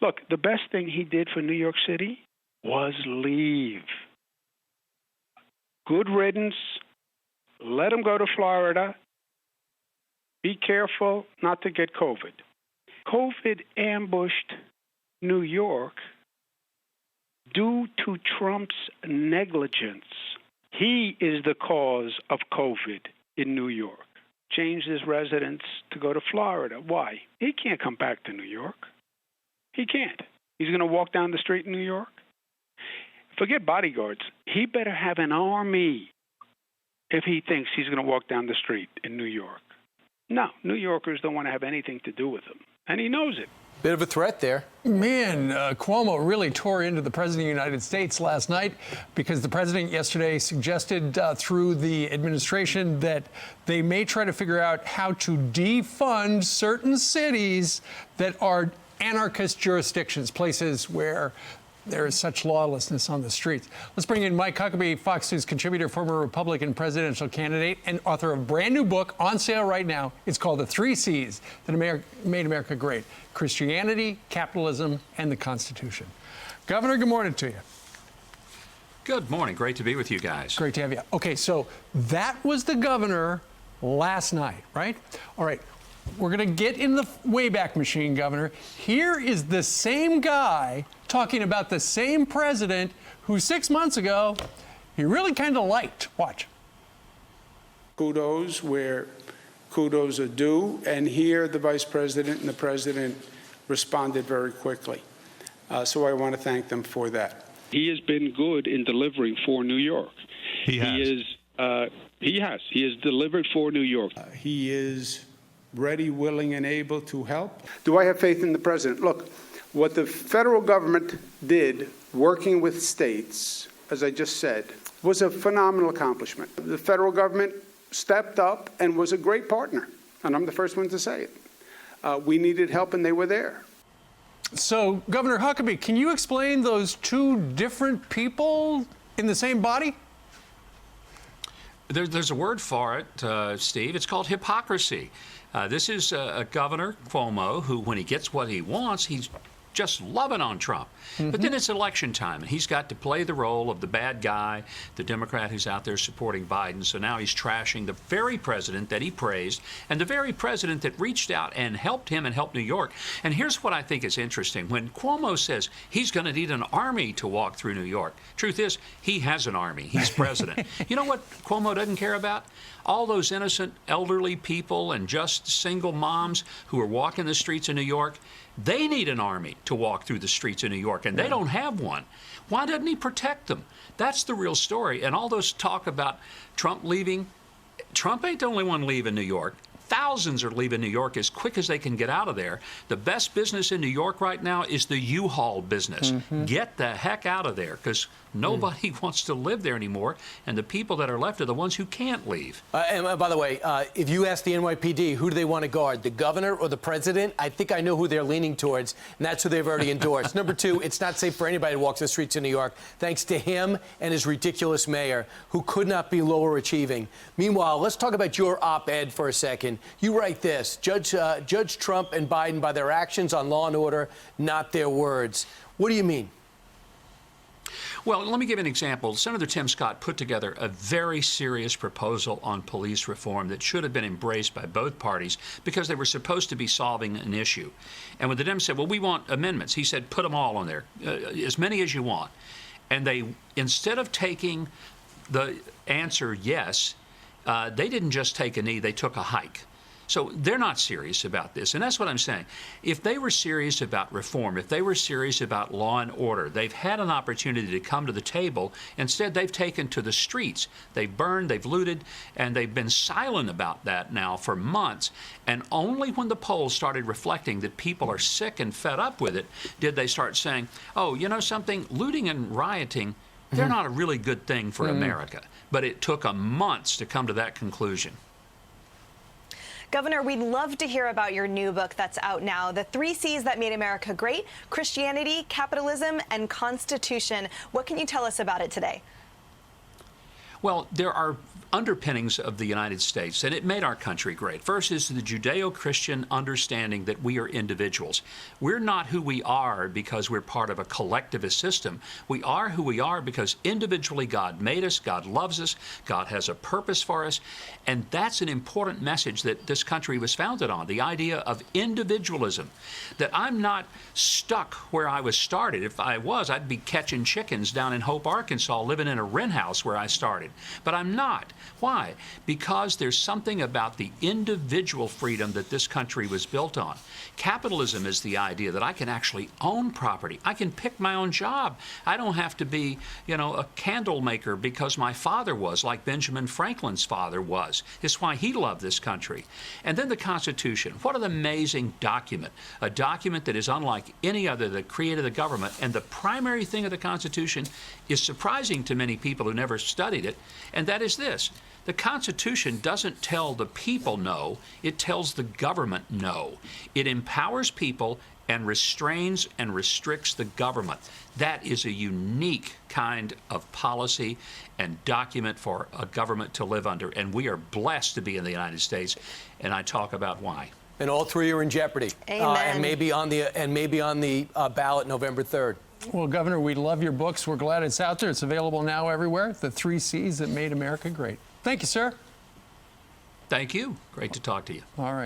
Look, the best thing he did for New York City was leave. Good riddance. Let him go to Florida. Be careful not to get COVID. COVID ambushed New York due to Trump's negligence. He is the cause of COVID in New York. Changed his residence to go to Florida. Why? He can't come back to New York. He can't. He's going to walk down the street in New York. Forget bodyguards. He better have an army if he thinks he's going to walk down the street in New York. No, New Yorkers don't want to have anything to do with him, and he knows it. Bit of a threat there. Man, Cuomo really tore into the President of the United States last night because the President yesterday suggested through the administration that they may try to figure out how to defund certain cities that are anarchist jurisdictions, places where there is such lawlessness on the streets. Let's bring in Mike Huckabee, Fox News contributor, former Republican presidential candidate, and author of a brand new book on sale right now. It's called The Three C's That Made America Great: Christianity, Capitalism, and the Constitution. Governor, good morning to you. Good morning. Great to be with you guys. Great to have you. Okay, so that was the governor last night, right? All right. We're going to get in the Wayback Machine, Governor. Here is the same guy talking about the same president who 6 months ago he really kind of liked. Watch. Kudos where kudos are due, and here the vice president and the president responded very quickly. So I want to thank them for that. He has been good in delivering for New York. He has delivered for New York. He is ready, willing, and able to help. Do I have faith in the president? Look, what the federal government did, working with states, as I just said, was a phenomenal accomplishment. The federal government stepped up and was a great partner, and I'm the first one to say it. We needed help, and they were there. So, Governor Huckabee, can you explain those two different people in the same body? There's a word for it, Steve. It's called hypocrisy. This is a Governor Cuomo who, when he gets what he wants, he's just loving on Trump. But then it's election time, and he's got to play the role of the bad guy, the Democrat who's out there supporting Biden. So now he's trashing the very president that he praised and the very president that reached out and helped him and helped New York. And here's what I think is interesting. When Cuomo says he's going to need an army to walk through New York, truth is, he has an army. He's president. You know what Cuomo doesn't care about? All those innocent elderly people and just single moms who are walking the streets of New York. They need an army to walk through the streets of New York, and they don't have one. Why doesn't he protect them? That's the real story. And all those talk about Trump leaving, Trump ain't the only one leaving New York. Thousands are leaving New York as quick as they can get out of there. The best business in New York right now is the U-Haul business. Get the heck out of there, because nobody wants to live there anymore, and the people that are left are the ones who can't leave. And by the way, if you ask the NYPD, who do they want to guard, the governor or the president? I think I know who they're leaning towards, and that's who they've already endorsed. Number two, it's not safe for anybody to walk the streets of New York, thanks to him and his ridiculous mayor, who could not be lower achieving. Meanwhile, let's talk about your op-ed for a second. You write this: Judge Trump and Biden by their actions on law and order, not their words. What do you mean? Well, let me give you an example. Senator Tim Scott put together a very serious proposal on police reform that should have been embraced by both parties because they were supposed to be solving an issue. And when the Dems said, well, we want amendments, he said, put them all on there, as many as you want. And they, instead of taking the answer yes, they didn't just take a knee, they took a hike. So they're not serious about this, and that's what I'm saying. If they were serious about reform, if they were serious about law and order, they've had an opportunity to come to the table. Instead, they've taken to the streets. They've burned, they've looted, and they've been silent about that now for months. And only when the polls started reflecting that people are sick and fed up with it did they start saying, oh, you know something, looting and rioting, they're not a really good thing for America. But it took months to come to that conclusion. Governor, we'd love to hear about your new book that's out now, The Three C's That Made America Great: Christianity, Capitalism, and Constitution. What can you tell us about it today? Well, there are underpinnings of the United States, and it made our country great. First is the Judeo-Christian understanding that we are individuals. We're not who we are because we're part of a collectivist system. We are who we are because individually God made us, God loves us, God has a purpose for us, and that's an important message that this country was founded on, the idea of individualism, that I'm not stuck where I was started. If I was, I'd be catching chickens down in Hope, Arkansas, living in a rent house where I started. But I'm not. Why? Because there's something about the individual freedom that this country was built on. Capitalism is the idea that I can actually own property. I can pick my own job. I don't have to be, a candle maker because my father was, like Benjamin Franklin's father was. It's why he loved this country. And then the Constitution. What an amazing document. A document that is unlike any other that created the government. And the primary thing of the Constitution is surprising to many people who never studied it, and that is this. The Constitution doesn't tell the people no, it tells the government no. It empowers people and restrains and restricts the government. That is a unique kind of policy and document for a government to live under, and we are blessed to be in the United States, and I talk about why. And all three are in jeopardy. Amen. And maybe on the ballot November 3rd. Well, Governor, we love your books. We're glad it's out there. It's available now everywhere. The 3 C's that made America great. Thank you, sir. Thank you. Great to talk to you. All right.